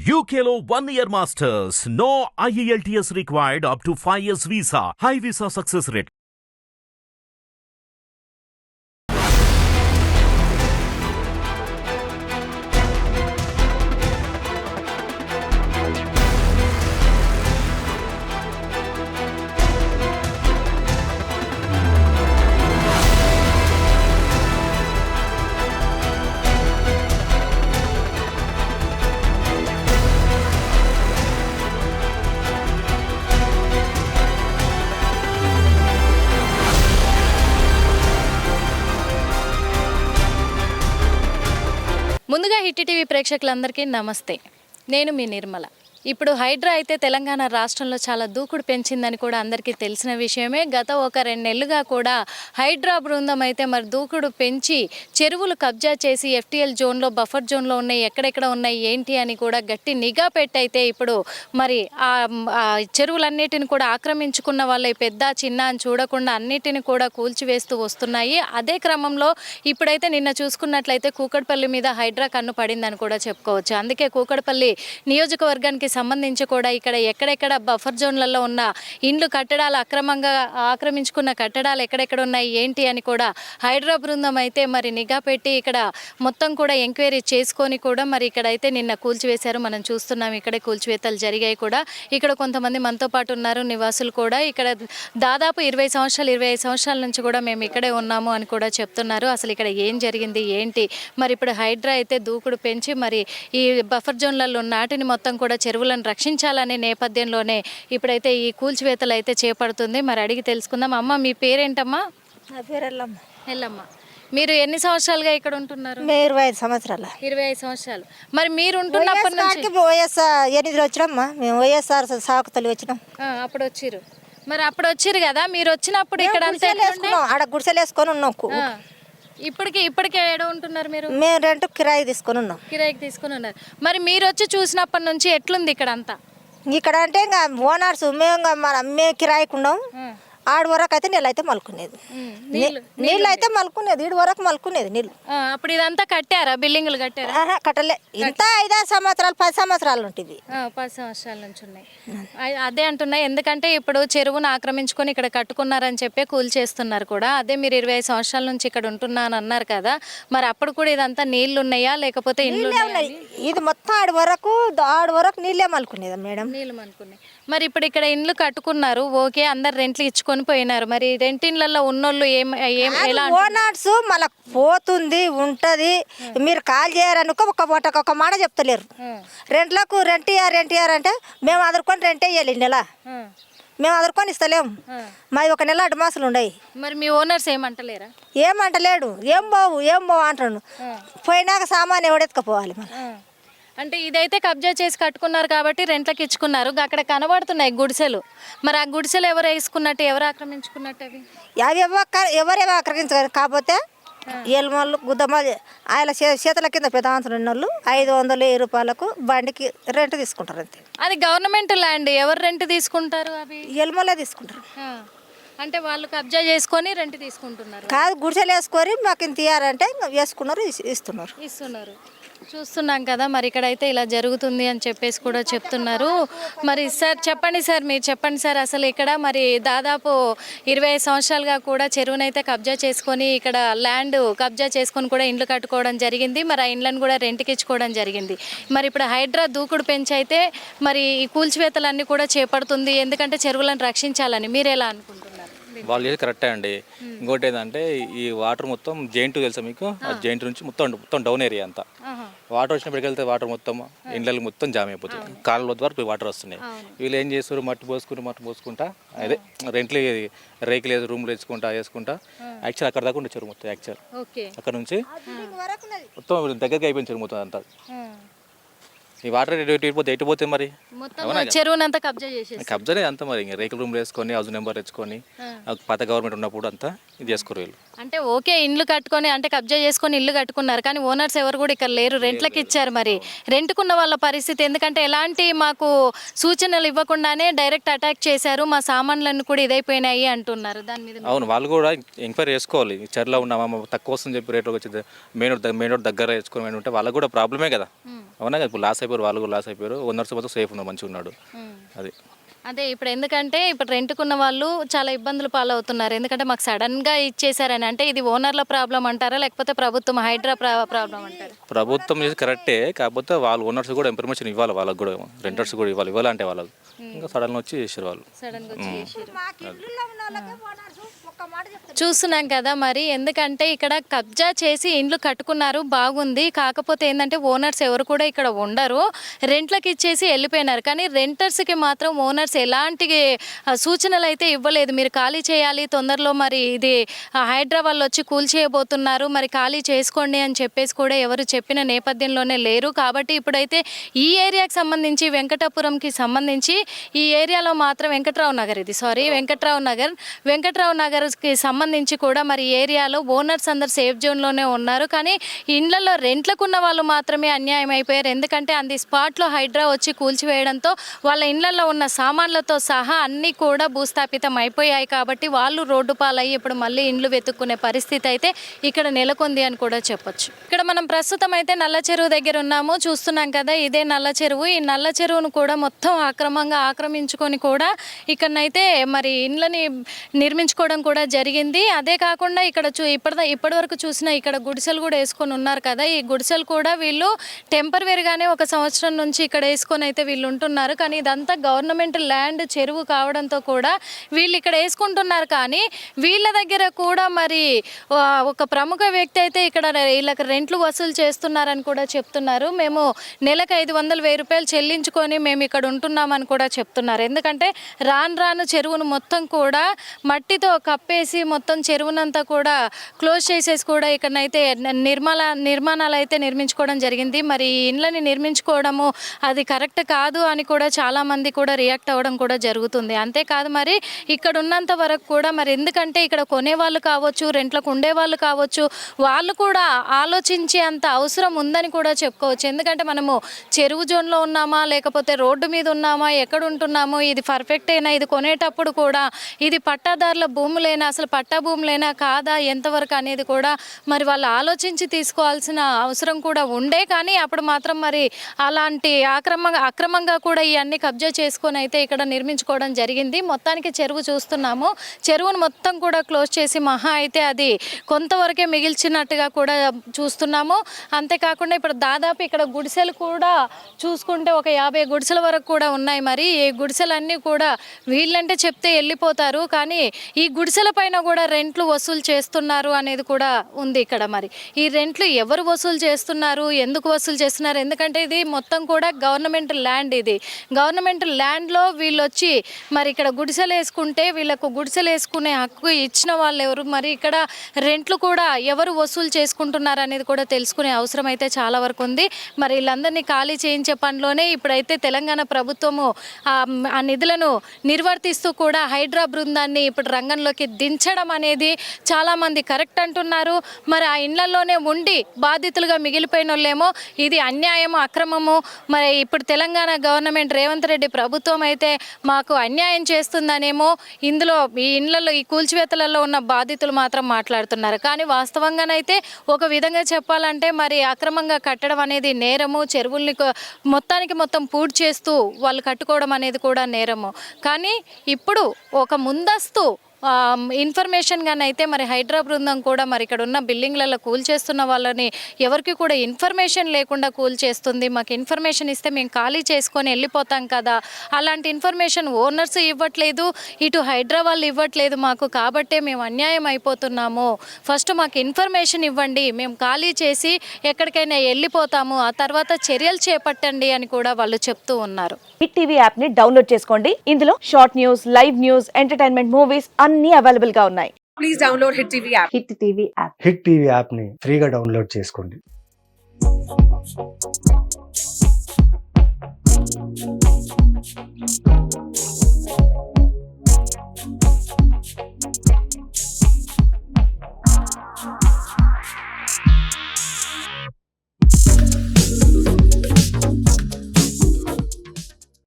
UKLO 1 year masters. No IELTS required up to 5 years visa. High visa success rate. ముందుగా hit TV ప్రేక్షకులందరికీ నమస్తే. నేను మీ నిర్మల. ఇప్పుడు హైడ్రా అయితే తెలంగాణ రాష్ట్రంలో చాలా దూకుడు పెంచిందని కూడా అందరికీ తెలిసిన విషయమే. గత ఒక 2 నెలలుగా కూడా హైడ్రా బృందం అయితే మరి దూకుడు పెంచి చెరువులు కబ్జా చేసి ఎఫ్టీఎల్ జోన్లో బఫర్ జోన్లో ఉన్నాయి, ఎక్కడెక్కడ ఉన్నాయి ఏంటి అని కూడా గట్టి నిఘా పెట్టయితే ఇప్పుడు మరి ఆ చెరువులన్నిటిని కూడా ఆక్రమించుకున్న వాళ్ళే పెద్ద చిన్న అని చూడకుండా అన్నిటిని కూడా కూల్చివేస్తూ వస్తున్నాయి. అదే క్రమంలో ఇప్పుడైతే నిన్న చూసుకున్నట్లయితే కూకట్పల్లి మీద హైడ్రా కన్ను పడిందని కూడా చెప్పుకోవచ్చు. అందుకే కూకట్పల్లి నియోజకవర్గానికి సంబంధించి కూడా ఇక్కడ ఎక్కడెక్కడ బఫర్ జోన్లలో ఉన్న ఇండ్లు కట్టడాలు అక్రమంగా ఆక్రమించుకున్న కట్టడాలు ఎక్కడెక్కడ ఉన్నాయి ఏంటి అని కూడా హైడ్రా బృందం అయితే మరి నిఘా పెట్టి ఇక్కడ మొత్తం కూడా ఎంక్వైరీ చేసుకొని కూడా మరి ఇక్కడైతే నిన్న కూల్చివేశారు. మనం చూస్తున్నాం ఇక్కడే కూల్చివేతలు జరిగాయి కూడా. ఇక్కడ కొంతమంది మనతో పాటు ఉన్నారు నివాసులు కూడా. ఇక్కడ దాదాపు 25 సంవత్సరాల నుంచి కూడా మేము ఇక్కడే ఉన్నాము అని కూడా చెప్తున్నారు. అసలు ఇక్కడ ఏం జరిగింది ఏంటి, మరి ఇప్పుడు హైడ్రా అయితే దూకుడు పెంచి మరి ఈ బఫర్ జోన్లలో నాటిని మొత్తం కూడా చెరువులను రక్షించాలనే నేపథ్యంలోనే ఇప్పుడైతే ఈ కూల్చివేతలు అయితే చేపడుతుంది. మరి అడిగి తెలుసుకుందాం. అమ్మ, మీ పేరేంటమ్మా? నా పేరు ఎల్లమ్మ. ఎల్లమ్మ, మీరు ఎన్ని సంవత్సరాలుగా ఇక్కడ ఉంటున్నారు? 25 సంవత్సరాలు. 25 సంవత్సరాలు. మరి మీరు ఉంటున్నప్పటి నుంచి వైఎస్ఆర్ 8 వచ్చినామ్మా. మేము వైఎస్ఆర్ సాకుతలు వచ్చినాం. అప్పుడు వచ్చిరు. మరి అప్పుడు వచ్చిరు కదా, మీరు వచ్చినప్పుడు ఇక్కడ ఆడ గుడిసెలు వేసుకొని ఉన్నాం. ఇప్పటికే ఏడ ఉంటున్నారు మీరు? మేము రెంట్ కిరాయి తీసుకొని ఉన్నాం. కిరాయికి తీసుకుని ఉన్నారు. మరి మీరు వచ్చి చూసినప్పటి నుంచి ఎట్లుంది ఇక్కడ అంతా? ఇక్కడ అంటే ఇంకా ఓనర్స్ మేము కిరాయికి ఉన్నాం. ఆడి వరకు అయితే నీళ్ళు అయితే మలుకునేది, నీళ్ళు అయితే మలుకునేది, ఈడు వరకు మలుకునేది నీళ్ళు. అప్పుడు ఇదంతా కట్టారా? బిల్డింగ్లు కట్టారా? కట్టలే. ఇంత 5-6 సంవత్సరాలు 10 సంవత్సరాలు ఉంటుంది. 10 సంవత్సరాల నుంచి ఉన్నాయి. అదే అంటున్నాయి, ఎందుకంటే ఇప్పుడు చెరువును ఆక్రమించుకొని ఇక్కడ కట్టుకున్నారని చెప్పి కూల్చేస్తున్నారు కూడా. అదే మీరు 25 సంవత్సరాల నుంచి ఇక్కడ ఉంటున్నాను అన్నారు కదా, మరి అప్పుడు కూడా ఇదంతా నీళ్లు ఉన్నాయా లేకపోతే ఇండ్లు ఉన్నాయి? ఇది మొత్తం ఆడి వరకు నీళ్ళే మలుకునేది మేడం. నీళ్ళు మలుకున్నాయి. మరి ఇప్పుడు ఇక్కడ ఇండ్లు కట్టుకున్నారు, ఓకే, అందరు రెంట్లు ఇచ్చుకొని పోయినారు. మరి రెంటిన్లలో ఉన్నోళ్ళు ఎలా? ఓనర్స్ మళ్ళీ పోతుంది ఉంటది, మీరు కాల్ చేయరనుకో ఒక మాట చెప్తలేరు. రెంట్ ఇయ్యారు అంటే మేము అదురుకొని రెంట్ వేయాలి. నెల మేము అదురుకొని ఇస్తలేము. మాది 1 నెల అడ్వాన్సులు ఉన్నాయి. మరి మీ ఓనర్స్ ఏమంటలేరా? ఏమంటలేడు. ఏం బావు అంటాడు. పోయినాక సామాన్ ఎవడెత్తుకపోవాలి. అంటే ఇదైతే కబ్జా చేసి కట్టుకున్నారు కాబట్టి రెంట్లకు ఇచ్చుకున్నారు. అక్కడ కనబడుతున్నాయి గుడిసెలు. మరి ఆ గుడిసెలు ఎవరు వేసుకున్నట్టు, ఎవరు ఆక్రమించుకున్నట్టు? అవి ఎవరేమో ఆక్రమించారు. కాకపోతే ఎల్మోళ్ళు గుద్దమ్మ ఆయన చేతుల కింద పెదాంతులు ఉన్నోళ్ళు 500-1000 రూపాయలకు బండికి రెంట్ తీసుకుంటారు అంతే. అది గవర్నమెంట్ ల్యాండ్, ఎవరు రెంట్ తీసుకుంటారు? అవి ఎల్మోలే తీసుకుంటారు. అంటే వాళ్ళు కబ్జా చేసుకొని రెంట్ తీసుకుంటున్నారు. కాదు, గుడిసెలు వేసుకొని మాకు ఇంత ఇయ్యారంటే వేసుకున్నారు, ఇస్తున్నారు. చూస్తున్నాం కదా, మరి ఇక్కడైతే ఇలా జరుగుతుంది అని చెప్పేసి కూడా చెప్తున్నారు. మరి సార్ చెప్పండి సార్, అసలు ఇక్కడ మరి దాదాపు 25 సంవత్సరాలుగా కూడా చెరువునైతే కబ్జా చేసుకొని ఇక్కడ ల్యాండ్ కబ్జా చేసుకొని కూడా ఇండ్లు కట్టుకోవడం జరిగింది. మరి ఆ ఇండ్లను కూడా రెంట్కి ఇచ్చుకోవడం జరిగింది. మరి ఇప్పుడు హైడ్రా దూకుడు పెంచి అయితే మరి ఈ కూల్చివేతలన్నీ కూడా చేపడుతుంది, ఎందుకంటే చెరువులను రక్షించాలని. మీరు ఎలా అనుకుంటున్నారు? వాళ్ళు చేసి కరెక్టే అండి. ఇంకోటి ఏంటంటే ఈ వాటర్ మొత్తం జైంట్ తెలుసా మీకు? ఆ జైంట్ నుంచి మొత్తం డౌన్ ఏరియా అంతా వాటర్ వచ్చినప్పటికి వెళ్తే వాటర్ మొత్తం ఇండ్లకి మొత్తం జామ్ అయిపోతుంది. కాళ్ళ ద్వారా వాటర్ వస్తున్నాయి. వీళ్ళు ఏం చేస్తారు, మట్టి పోసుకుంటా అదే రెంట్లు రేకులు రూమ్లు వేసుకుంటా యాక్చువల్ అక్కడ దాకా ఉండే చెరువు మొత్తం. యాక్చువల్ అక్కడ నుంచి మొత్తం దగ్గరికి అయిపోయింది చెరువు మొత్తం అంతా. ఈ వాటర్ ఎటు పోతే మరి చెరువునంతా కబ్జానే అంతా మరి రేకుల రూమ్లు వేసుకొని హౌస్ నెంబర్ తెచ్చుకొని పాత గవర్నమెంట్ ఉన్నప్పుడు అంతా ఇది చేసుకోరు వీళ్ళు. అంటే ఓకే, ఇండ్లు కట్టుకొని అంటే కబ్జా చేసుకొని ఇల్లు కట్టుకున్నారు, కానీ ఓనర్స్ ఎవరు కూడా ఇక్కడ లేరు, రెంట్లకి ఇచ్చారు. మరి రెంట్కున్న వాళ్ళ పరిస్థితి, ఎందుకంటే ఎలాంటి మాకు సూచనలు ఇవ్వకుండానే డైరెక్ట్ అటాక్ చేశారు, మా సామాన్లన్నీ కూడా ఇదైపోయినాయి అంటున్నారు. దాని మీద అవును, వాళ్ళు కూడా ఎంక్వైరీ చేసుకోవాలి. చర్లో ఉన్నామా తక్కువ వస్తుంది చెప్పి రేట్లో వచ్చింది మెయిన్ రోడ్ దగ్గర వేసుకొని ఉంటే వాళ్ళకు కూడా ప్రాబ్లమే కదా. అవునా కదా, ఇప్పుడు లాస్ అయిపోయారు, వాళ్ళు కూడా లాస్ అయిపోయారు. ఓనర్స్ మొత్తం సేఫ్ ఉన్నాడు, మంచిగా ఉన్నాడు. అది అదే ఇప్పుడు ఎందుకంటే ఇప్పుడు రెంట్కున్న వాళ్ళు చాలా ఇబ్బందులు పాలవుతున్నారు, ఎందుకంటే మాకు సడన్గా ఇచ్చేసారని. అంటే ఇది ఓనర్ల ప్రాబ్లం అంటారా, లేకపోతే ప్రభుత్వం హైడ్రా ప్రాబ్లం అంటారా? ప్రభుత్వం చేసి కరెక్టే, కాకపోతే వాళ్ళు ఓనర్స్ కూడా ఇన్ఫర్మేషన్ ఇవ్వాలి, వాళ్ళకి కూడా రెంటర్స్ కూడా ఇవ్వాలంటే వాళ్ళకి ఇంకా సడన్గా వచ్చి చేసారు వాళ్ళు. సడన్గా వచ్చి చేసారు. మాకు ఇల్లులో ఉన్న వాళ్ళకే ఓనర్స్ ఒక్క మాట చెప్తారు. చూస్తున్నాం కదా మరి, ఎందుకంటే ఇక్కడ కబ్జా చేసి ఇండ్లు కట్టుకున్నారు, బాగుంది. కాకపోతే ఏంటంటే ఓనర్స్ ఎవరు కూడా ఇక్కడ ఉండరు, రెంట్లకి ఇచ్చేసి వెళ్ళిపోయినారు. కానీ రెంటర్స్కి మాత్రం ఓనర్స్ ఎలాంటి సూచనలు అయితే ఇవ్వలేదు, మీరు ఖాళీ చేయాలి తొందరలో, మరి ఇది హైడ్రా వాళ్ళు వచ్చి కూల్చేయబోతున్నారు, మరి ఖాళీ చేసుకోండి అని చెప్పేసి కూడా ఎవరు చెప్పిన నేపథ్యంలోనే లేరు. కాబట్టి ఇప్పుడైతే ఈ ఏరియాకి సంబంధించి వెంకటాపురంకి సంబంధించి ఈ ఏరియాలో మాత్రం వెంకట్రావు నగర్కి సంబంధించి కూడా మరి ఏరియాలో ఓనర్స్ అందరు సేఫ్ జోన్లోనే ఉన్నారు, కానీ ఇండ్లలో రెంట్లకున్న వాళ్ళు మాత్రమే అన్యాయం అయిపోయారు. ఎందుకంటే అంది స్పాట్లో హైడ్రా వచ్చి కూల్చివేయడంతో వాళ్ళ ఇండ్లలో ఉన్న సామాన్లతో సహా అన్నీ కూడా భూస్థాపితం అయిపోయాయి. కాబట్టి వాళ్ళు రోడ్డు పాలయ్యి ఇప్పుడు మళ్ళీ ఇండ్లు వెతుక్కునే పరిస్థితి అయితే ఇక్కడ నెలకొంది అని కూడా చెప్పొచ్చు. ఇక్కడ మనం ప్రస్తుతం అయితే నల్ల చెరువు దగ్గర ఉన్నాము, చూస్తున్నాం కదా, ఇదే నల్ల చెరువు. ఈ నల్ల చెరువును కూడా మొత్తం అక్రమంగా ఆక్రమించుకొని కూడా ఇక్కడనైతే మరి ఇండ్లని నిర్మించుకోవడం కూడా జరిగింది. అదే కాకుండా ఇక్కడ ఇప్పటి వరకు చూసిన ఇక్కడ గుడిసెలు కూడా వేసుకొని ఉన్నారు కదా, ఈ గుడిసెలు కూడా వీళ్ళు టెంపరవరీగానే 1 సంవత్సరం నుంచి ఇక్కడ వేసుకొని అయితే వీళ్ళు ఉంటున్నారు. కానీ ఇదంతా గవర్నమెంట్ ల్యాండ్ చెరువు కావడంతో కూడా వీళ్ళు ఇక్కడ వేసుకుంటున్నారు. కానీ వీళ్ళ దగ్గర కూడా మరి ఒక ప్రముఖ వ్యక్తి అయితే ఇక్కడ వీళ్ళకి రెంట్లు వసూలు చేస్తున్నారని కూడా చెప్తున్నారు. మేము నెలకు 500,000 రూపాయలు చెల్లించుకొని మేము ఇక్కడ ఉంటున్నామని కూడా చెప్తున్నారు. ఎందుకంటే రాను చెరువును మొత్తం కూడా మట్టితో కప్పేసి మొత్తం చెరువునంతా కూడా క్లోజ్ చేసేసి కూడా ఇక్కడనైతే నిర్మాణాలు అయితే నిర్మించుకోవడం జరిగింది. మరి ఈ ఇండ్లని నిర్మించుకోవడము అది కరెక్ట్ కాదు అని కూడా చాలామంది కూడా రియాక్ట్ అవ్వడం కూడా జరుగుతుంది. అంతేకాదు మరి ఇక్కడ ఉన్నంత వరకు కూడా మరి ఎందుకంటే ఇక్కడ కొనేవాళ్ళు కావచ్చు, రెంట్లకు ఉండేవాళ్ళు కావచ్చు, వాళ్ళు కూడా ఆలోచించే అంత అవసరం ఉందని కూడా చెప్పుకోవచ్చు. ఎందుకంటే మనము చెరువు జోన్లో ఉన్నామా, లేకపోతే రోడ్డు మీద ఉన్నామా, ఎక్కడ ఉంటున్నామో, ఇది పర్ఫెక్ట్ అయినా, ఇది కొనేటప్పుడు కూడా ఇది పట్టాదారుల భూములైనా, అసలు పట్టా భూములైనా కాదా ఎంతవరకు అనేది కూడా మరి వాళ్ళు ఆలోచించి తీసుకోవాల్సిన అవసరం కూడా ఉండే. కానీ అప్పుడు మాత్రం మరి అలాంటి అక్రమంగా కూడా ఇవన్నీ కబ్జా చేసుకొని అయితే ఇక్కడ నిర్మించుకోవడం జరిగింది. మొత్తానికి చెరువు చూస్తున్నాము, చెరువును మొత్తం కూడా క్లోజ్ చేసి మహా అయితే అది కొంతవరకే మిగిల్చినట్టుగా కూడా చూస్తున్నాము. అంతేకాకుండా ఇప్పుడు దాదాపు ఇక్కడ గుడిసెలు కూడా చూసుకుంటే ఒక 50 గుడిసెల వరకు కూడా ఉన్నాయి. మరి ఈ గుడిసెలన్నీ కూడా వీళ్ళంటే చెప్తే వెళ్ళిపోతారు, కానీ ఈ గుడిసెల పైన కూడా రెంట్లు వసూలు చేస్తున్నారు అనేది కూడా ఉంది ఇక్కడ. మరి ఈ రెంట్లు ఎవరు వసూలు చేస్తున్నారు, ఎందుకు వసూలు చేస్తున్నారు? ఎందుకంటే ఇది మొత్తం కూడా గవర్నమెంట్ ల్యాండ్, ఇది గవర్నమెంట్ ల్యాండ్లో వీళ్ళు వచ్చి మరి ఇక్కడ గుడిసెలు వేసుకుంటే వీళ్ళకు గుడిసెలు వేసుకునే హక్కు ఇచ్చిన వాళ్ళు ఎవరు, మరి ఇక్కడ రెంట్లు కూడా ఎవరు వసూలు చేసుకుంటున్నారు అనేది కూడా తెలుసుకునే అవసరం అయితే చాలా వరకు ఉంది. మరి వీళ్ళందరినీ ఖాళీ చేయించే పనిలోనే ఇప్పుడైతే తెలంగాణ ప్రభుత్వము ఆ నిధులను నిర్వర్తిస్తూ కూడా హైడ్రా బృందాన్ని ఇప్పుడు రంగంలోకి దించడం అనేది చాలామంది కరెక్ట్ అంటున్నారు. మరి ఆ ఇండ్లలోనే ఉండి బాధితులుగా మిగిలిపోయిన వాళ్ళేమో ఇది అన్యాయము, అక్రమము, మరి ఇప్పుడు తెలంగాణ గవర్నమెంట్ రేవంత్ రెడ్డి ప్రభుత్వం అయితే మాకు అన్యాయం చేస్తుందనేమో ఇందులో ఈ ఇండ్లలో ఈ కూల్చివేతలలో ఉన్న బాధితులు మాత్రం మాట్లాడుతున్నారు. కానీ వాస్తవంగానైతే ఒక విధంగా చెప్పాలంటే మరి అక్రమంగా కట్టడం అనేది నేరము, చెరువుల్ని మొత్తం పూర్తి చేస్తూ వాళ్ళు కట్టుకోవడం అనేది కూడా నేరము. కానీ ఇప్పుడు ఒక ముందస్తు ఇన్ఫర్మేషన్గానైతే మరి హైడ్రా బృందం కూడా మరి ఇక్కడ ఉన్న బిల్డింగ్లలో కూల్చేస్తున్న వాళ్ళని ఎవరికి కూడా ఇన్ఫర్మేషన్ లేకుండా కూల్చేస్తుంది. మాకు ఇన్ఫర్మేషన్ ఇస్తే మేము ఖాళీ చేసుకొని వెళ్ళిపోతాం కదా, అలాంటి ఇన్ఫర్మేషన్ ఓనర్స్ ఇవ్వట్లేదు, ఇటు హైడ్రా వాళ్ళు ఇవ్వట్లేదు మాకు, కాబట్టే మేము అన్యాయం అయిపోతున్నాము. ఫస్ట్ మాకు ఇన్ఫర్మేషన్ ఇవ్వండి, మేము ఖాళీ చేసి ఎక్కడికైనా వెళ్ళిపోతాము, ఆ తర్వాత చర్యలు చేపట్టండి అని కూడా వాళ్ళు చెప్తూ ఉన్నారు. హిట్ టీవీ యాప్ ని డౌన్లోడ్ చేసుకోండి. ఇందులో short news, live news, entertainment movies అన్ని అవైలబుల్ గా ఉన్నాయి. Please download Hit TV app. Hit TV app. Hit TV యాప్ని ఫ్రీగా డౌన్లోడ్ చేసుకోండి.